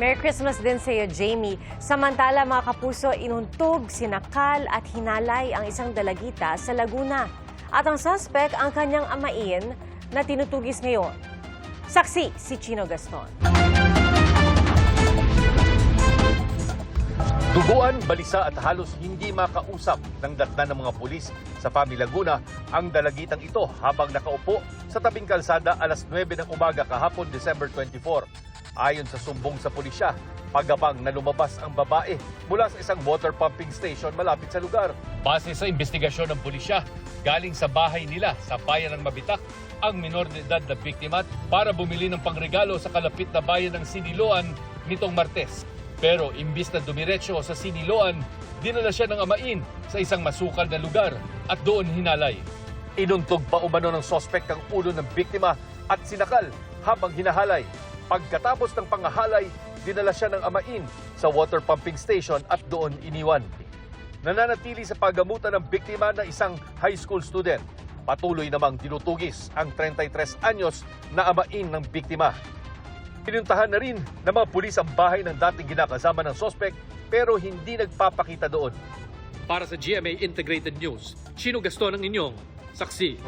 Merry Christmas din sa iyo, Jamie. Samantala, mga kapuso, inuntog, sinakal at hinalay ang isang dalagita sa Laguna. At ang suspect ang kanyang amain na tinutugis ngayon. Saksi si Chino Gaston. Duguan, balisa at halos hindi makausap ng datnan ng mga pulis sa PAMI Laguna ang dalagitang ito habang nakaupo sa tabing kalsada alas 9 ng umaga kahapon December 24. Ayon sa sumbong sa pulisya, pagabang na lumabas ang babae mula sa isang water pumping station malapit sa lugar. Base sa investigasyon ng pulisya, galing sa bahay nila sa bayan ng Mabitak ang minor de edad na biktima para bumili ng pangregalo sa kalapit na bayan ng Siniloan nitong Martes. Pero imbis na dumiretso sa Siniloan, dinala siya ng amain sa isang masukal na lugar at doon hinalay. Inuntog pa umano ng sospek ang ulo ng biktima at sinakal habang hinahalay. Pagkatapos ng pangahalay, dinala siya ng amain sa water pumping station at doon iniwan. Nananatili sa pagamutan ng biktima na isang high school student. Patuloy namang tinutugis ang 33 anyos na amain ng biktima. Pinuntahan na rin ng mga pulis ang bahay ng dating ginakasama ng sospek pero hindi nagpapakita doon. Para sa GMA Integrated News, Chino Gaston ang inyong saksi.